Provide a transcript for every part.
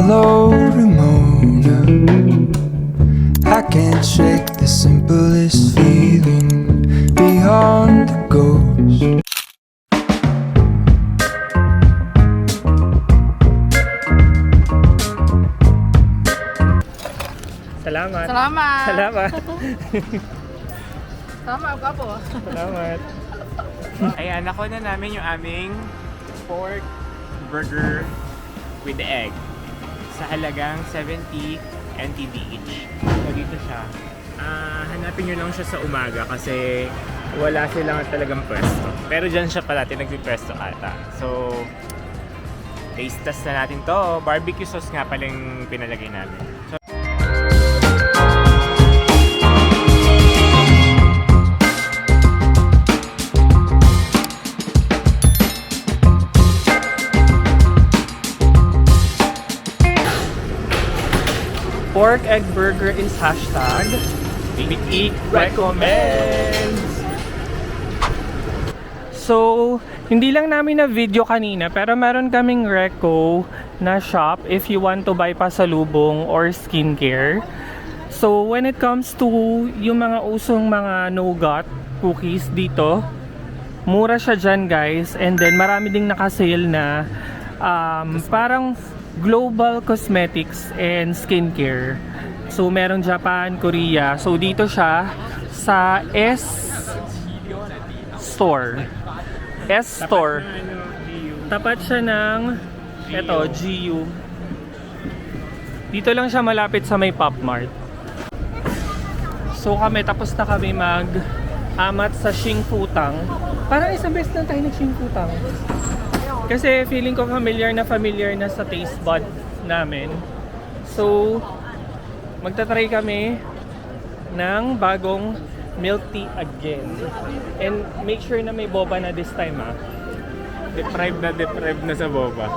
Hello, Ramona. I can't shake the simplest feeling beyond the ghost. Salamat. Salamat. Salamat. Salamat, gwapo. Salamat. Ayan, nakuha na namin yung aming pork burger with egg sa halagang 70 NTD each. So dito siya. Hanapin nyo lang siya sa umaga kasi wala silang talagang pwesto. Pero dyan siya palati nagpipwesto ata. So, taste test na natin to. Barbecue sauce nga pala yung pinalagay namin. So, pork egg burger is hashtag Big recommends. So, hindi lang namin na video kanina pero meron kaming reco na shop if you want to buy pasalubong or skincare. So, when it comes to yung mga usong mga nougat cookies dito, mura siya dyan guys. And then marami ding nakasale na parang global cosmetics and skincare. So meron Japan, Korea. So dito siya sa S Store. S Store. Tapat siya ng eto, GU. Dito lang siya malapit sa may Pop Mart. So tapos na kami mag-amat sa Xingfutang. Parang isang beses lang tayo nag-Xingfutang. Kasi feeling ko familiar na sa taste bud namin. So, magta-try kami ng bagong milk tea again. And make sure na may boba na this time ha. Deprived na sa boba.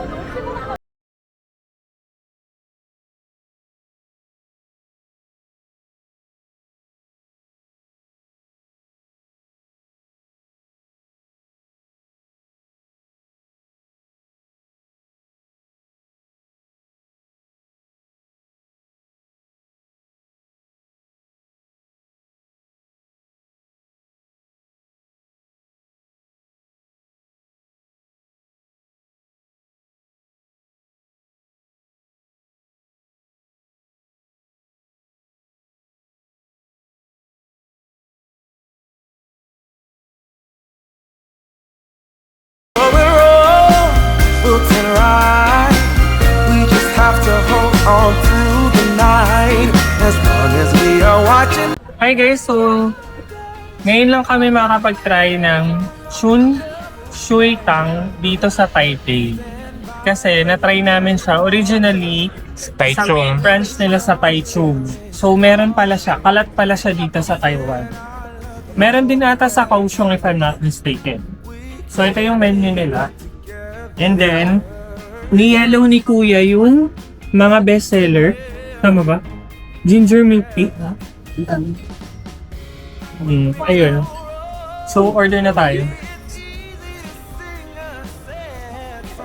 Hi guys, so ngayon lang kami makakapag-try ng Chun Shui Tang dito sa Taipei. Kasi na-try namin siya originally sa main branch nila sa Taichung. So meron pala siya, kalat pala siya dito sa Taiwan. Meron din ata sa Kaohsiung if I'm not mistaken. So ito yung menu nila. And then, ni-yellow ni Kuya yung mga bestseller. Tama ba? Ginger milk tea. Ayun. So, order na tayo.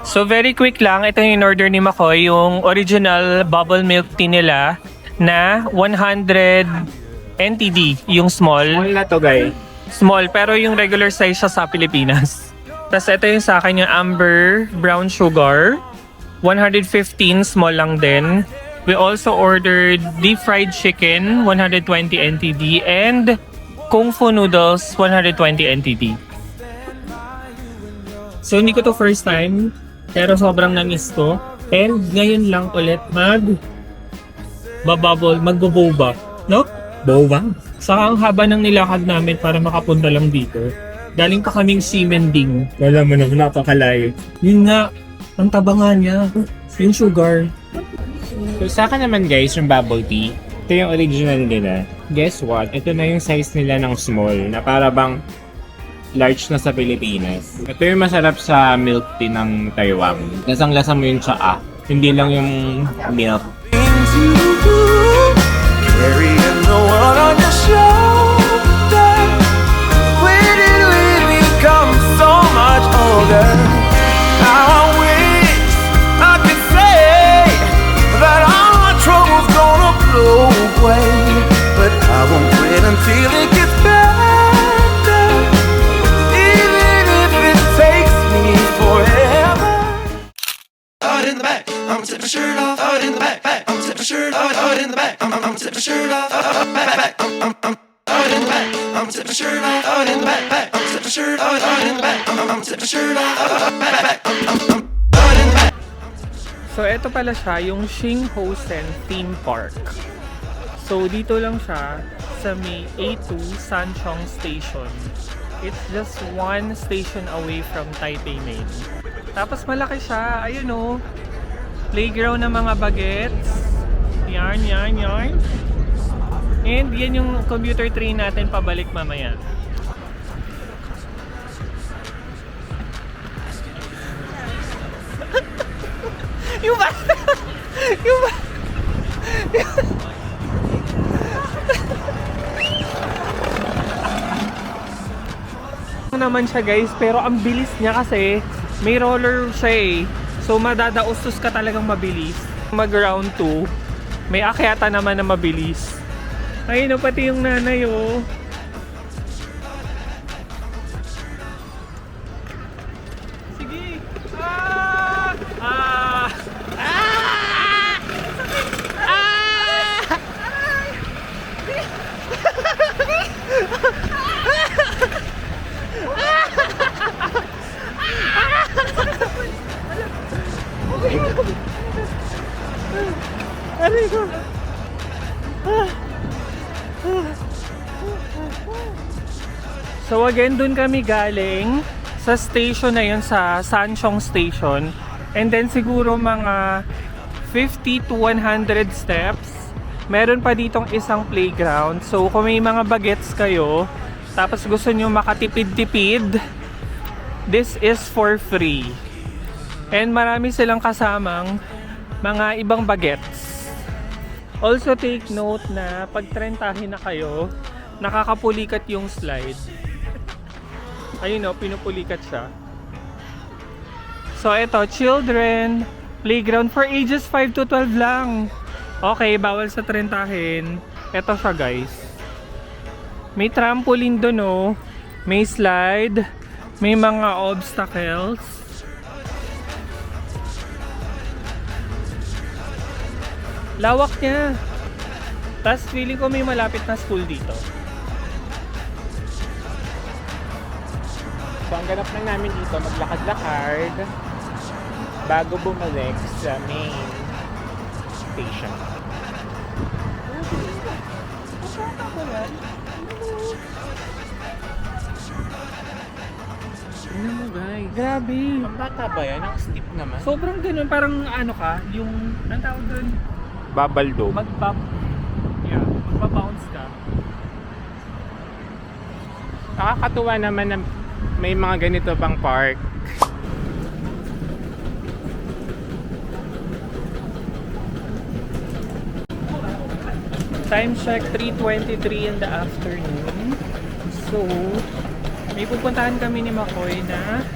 So, very quick lang. Ito yung in-order ni Makoy. Yung original bubble milk tea nila na 100 NTD. Yung small. Small na to, guys. Small. Pero yung regular size siya sa Pilipinas. Tapos, ito yung sa akin yung amber brown sugar. 115. Small lang din. We also ordered deep fried chicken, 120 NTD, and Kung Fu noodles, 120 NTD. So, hindi ko to first time, pero sobrang na-miss ko. And ngayon lang ulit magbo-boba. No? Boba? Saka ang haba ng nilakad namin para makapunta lang dito. Galing pa kaming Ximending. Wala mo na, napakalayo. Yun nga, ang taba nga niya. Yung sugar. So sa akin naman guys, yung bubble tea, ito yung original nila. Guess what? Ito na yung size nila ng small na para bang large na sa Pilipinas. Ito yung masarap sa milk tea ng Taiwan. Lasang-lasa mo yung tsaa. Hindi lang yung milk. Carrying the one on your shoulder. When did we become so much older? Now I wish I could say in the back. I'm gonna take my shirt off, throw it in the back, back. I'm gonna take my shirt off, throw it in the back. I'm gonna take my shirt off, back, back. Throw it in the back. I'm gonna take my shirt off, throw it in the back, back. I'm gonna take my shirt off, throw it in the back. I'm gonna take my shirt off, back, back. Throw it in the back. So, ito pala siya, yung Shinhosen Theme Park. So, dito lang siya sa may A2 Sanchong Station. It's just one station away from Taipei Main. Tapos malaki siya, ayun o. Playground ng mga bagets. Yan. And yan yung commuter train natin pabalik mamaya. Yung ba? Naman siya guys, pero ang bilis niya kasi may roller siya eh. So madadaustos ka talagang mabilis. Mag round 2, may akyata naman na mabilis. Ayun o, pati yung nanay oh. Sige! Aray ko! So again, dun kami galing sa station na yun, sa Sanchong Station. And then siguro mga 50 to 100 steps, meron pa ditong isang playground. So kung may mga bagets kayo, tapos gusto nyo makatipid-tipid, this is for free. And marami silang kasamang mga ibang bagets. Also take note na pag trentahin na kayo, nakakapulikat yung slide. Ayun o, pinupulikat siya. So ito, children playground for ages 5 to 12 lang. Okay, bawal sa trentahin. Ito siya guys. May trampoline doon o. May slide. May mga obstacles. Lawak niya. Tapos feeling ko may malapit na school dito. So ang ganap lang namin dito, maglakad-lakad bago bumalik sa main station. Tingnan mo guys. Grabe. Ang bata ba yan? Ang steep naman. Sobrang ganun, parang ano ka, yung, anong tawag doon? Babaldo. Magpa-bounce ka. Nakakatuwa naman na may mga ganito pang park. Time check, 3:23 in the afternoon. So, may pupuntahan kami ni Makoy na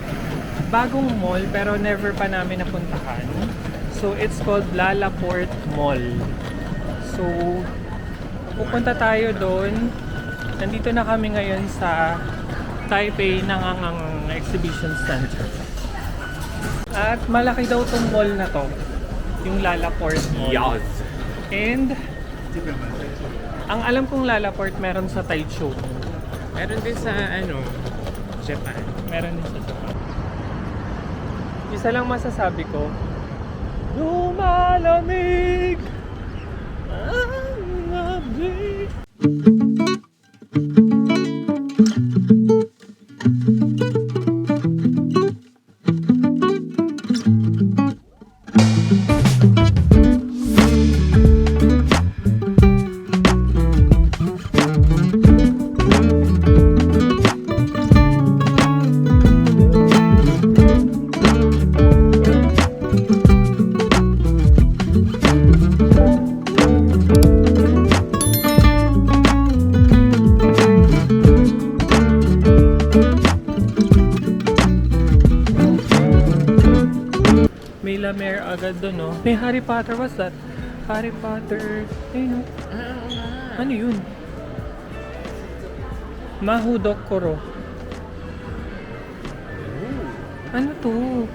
bagong mall pero never pa namin napuntahan. So, it's called Lalaport Mall. So, pupunta tayo doon. Nandito na kami ngayon sa Taipei Nangangang Exhibition Center. At malaki daw tong mall na to. Yung Lalaport Mall. Yes. And ang alam kong Lalaport meron sa Taichung. Meron din sa Japan. Meron din sa Japan. Isa lang masasabi ko, lumalamig ang lamig. May La Mer agad doon, no? May Harry Potter, what's that? Harry Potter, ayun, no? Ano yun? Mahudok Koro. Ano to?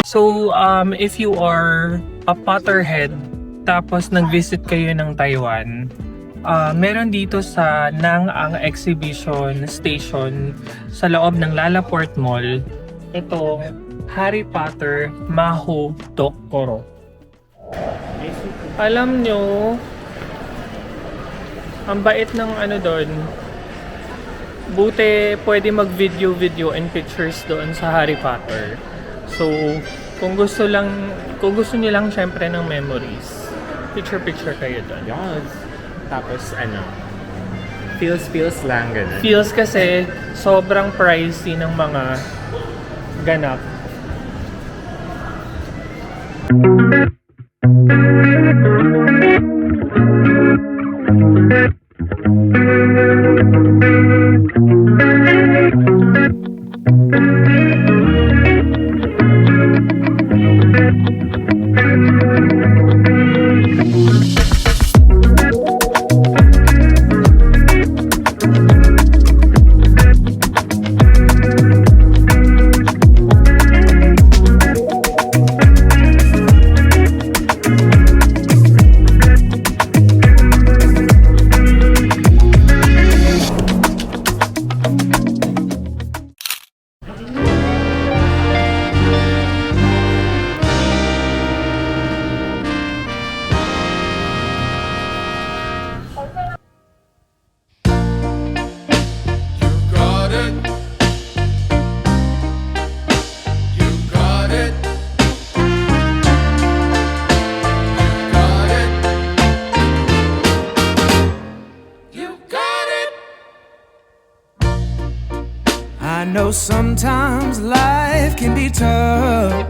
So, if you are a Potterhead, tapos nag-visit kayo ng Taiwan, meron dito sa Nang Ang Exhibition Station sa loob ng Lalaport Mall, ito, Harry Potter Maho Dokoro. Alam nyo, ang bait ng ano doon, buti pwede mag-video and pictures doon sa Harry Potter. So, kung gusto niyo lang syempre ng memories, picture kayo doon. Yes. Tapos ano, feels lang ganun. Feels kasi sobrang pricey ng mga ganap. I know sometimes life can be tough,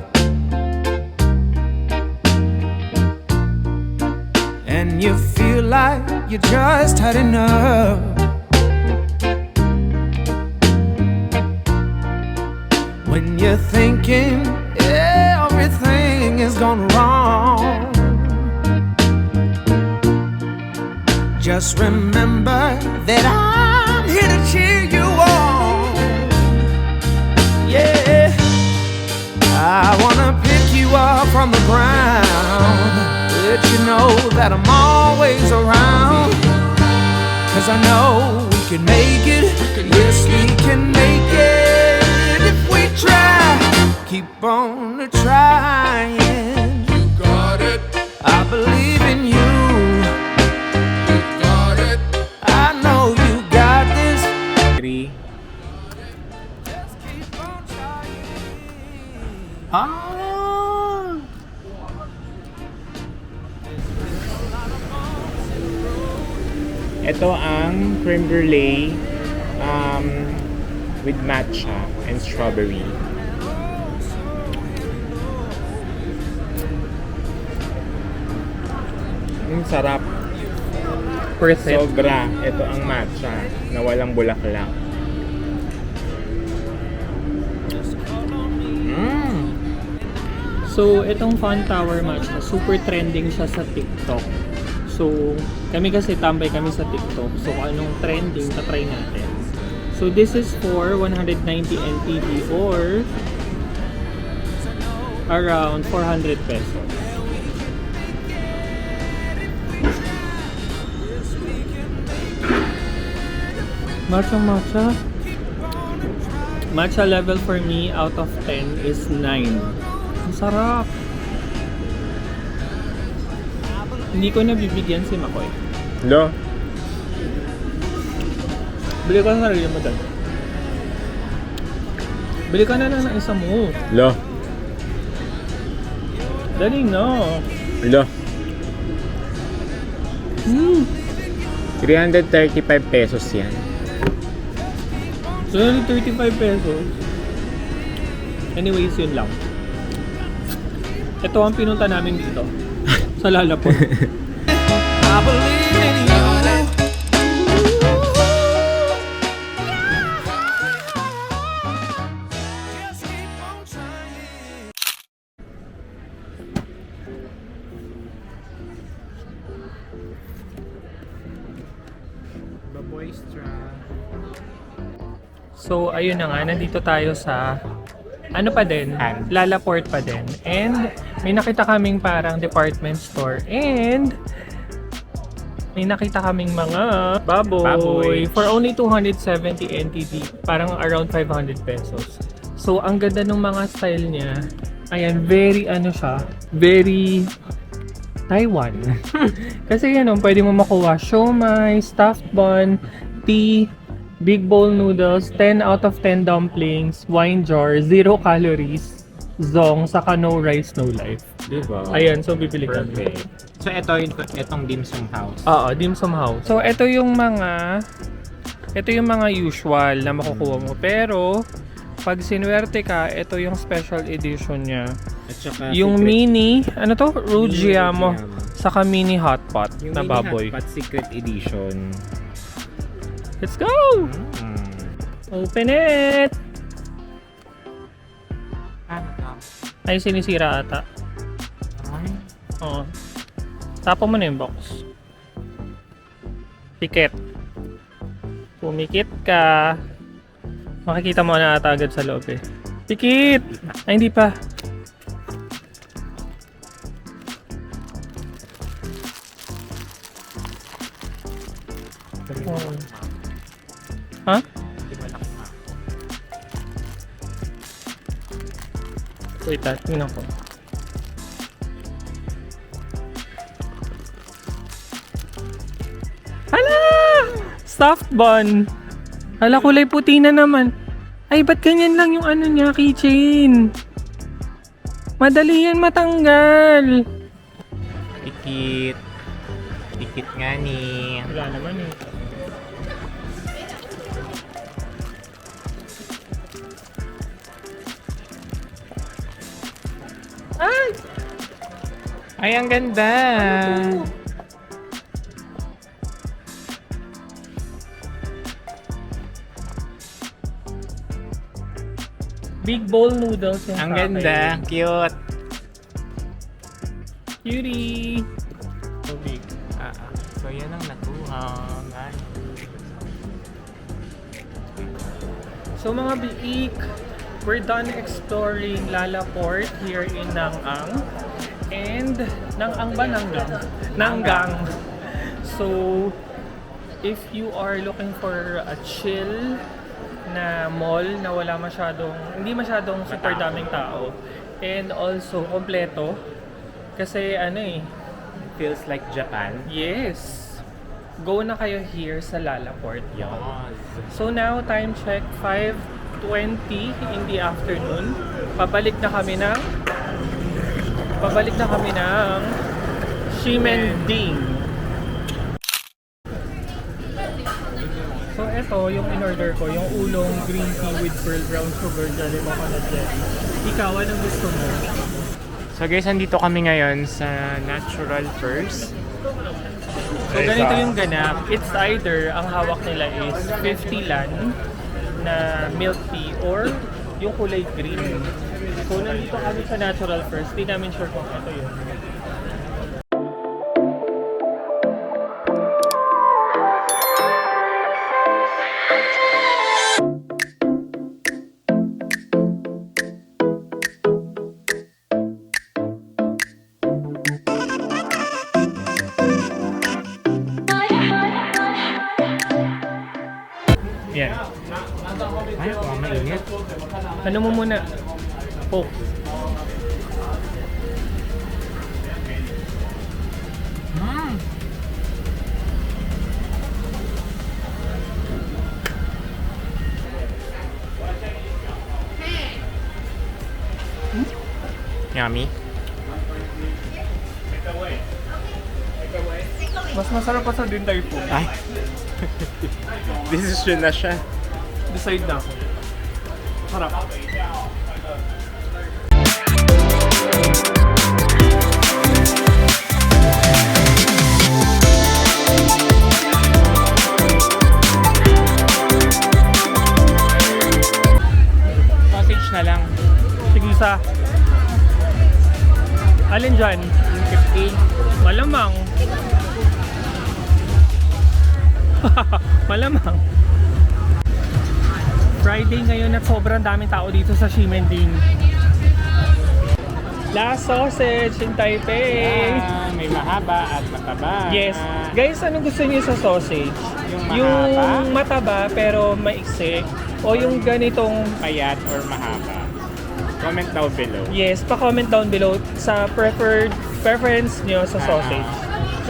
and you feel like you just had enough. When you're thinking everything is gone wrong, just remember that I'm here to cheer you on. Yeah, I wanna pick you up from the ground, let you know that I'm always around. 'Cause I know we can make it, yes we can make it if we try. Keep on trying. You got it. I believe in you. You got it. I know you got this. 3. Ito ang creme brulee with matcha and strawberry. Ang sarap. Worth it. Sobra. Ito ang matcha na walang bulaklak. So, itong Fun Tower matcha, super trending siya sa TikTok. So, kami kasi tambay kami sa TikTok. So, kung anong trending, tatry natin. So, this is for 190 NTD or around 400 pesos. Matcha. Matcha level for me out of 10 is 9. Ang sarap. Hindi ko nabibigyan si Makoy. Lo? Bili ka na sarili mo dad. Bili ka na ng isa mo. Lo? Dali na. Lo? 335 pesos yan. So, only 35 pesos. Anyways, yun lang. Ito ang pinunta namin dito. Sa Lalaport. I believe in you. Just keep on trying. Baboy straw. So, ayun na nga. Nandito tayo sa ano pa din, And? Lalaport pa din. And may nakita kaming parang department store. And may nakita kaming mga baboy, Baboy. for only 270 NTD. Parang around 500 pesos. So, ang ganda ng mga style niya. Ayan, very ano siya, very Taiwan. Kasi yan, pwede mo makuha siomai, stuffed bun, tea, big bowl noodles, 10 out of 10 dumplings, wine jar, 0 calories, zong, saka no rice, no life. Diba? Ayan, so bibili kami. Perfect. So, itong dim sum house. Oo, dim sum house. So, ito yung mga usual na makukuha mo. Pero, pag sinuwerte ka, ito yung special edition niya. At saka Yung mini, ano to? Rugiamo. Rugiamo. Saka mini hot pot yung na mini baboy. hotpot secret edition. Let's go! Mm. Open it! Ano? Ay, sinisira ata. Ay. Oo. Tapa mo na yung box. Pikit. Pumikit ka. Makikita mo na ata agad sa loob eh. Pikit! Ay, hindi pa. Oh. Ha? Wait, tingnan ko. Hala! Stuffed bun. Hala, kulay puti na naman. Ay, ba't ganyan lang yung ano niya, keychain? Madali yan matanggal. Pikit. Pikit nga ni. Wala naman eh. Ay! Ay, ang ganda. Big bowl noodles yung Ang sa ganda. akin. Cute. Cutie! So big. So, yan ang nakuha. So mga biik, we're done exploring Lalaport here in Nangang. And Nangang ba? Nanggang. So, if you are looking for a chill na mall na hindi masyadong super daming tao, and also kompleto, kasi Feels like Japan. yes, go na kayo here sa Lalaport Mall. Yes. So now, time check, 5:20 in the afternoon. Pabalik na kami ng Ximending. So ito, yung in-order ko, yung ulong green tea with pearl brown sugar jelly coconut jelly. Ikaw, anong gusto mo? So guys, andito kami ngayon sa Natural First. So ganito yung ganap. It's either, ang hawak nila is 50 lan na milk tea or yung kulay green. So nandito kami sa Natural First. Di namin sure kung ito yun. Yan. Ay, mainit. Ano mo muna? Coke. Yummy. Mas masarap pa sa Din Tai Fung. Ay. Decision na siya. Decide na ako. Harap. Sausage na lang. Sige isa. Alin dyan? Yung 50. Malamang. Malamang. Friday ngayon at sobrang daming tao dito sa Ximending. Last sausage in Taipei. May mahaba at mataba. Yes. Guys, anong gusto niyo sa sausage? Yung mahaba? Yung mataba pero maiksi o yung ganitong Payat or mahaba. Comment down below. yes, pa-comment down below sa preference niyo sa sausage.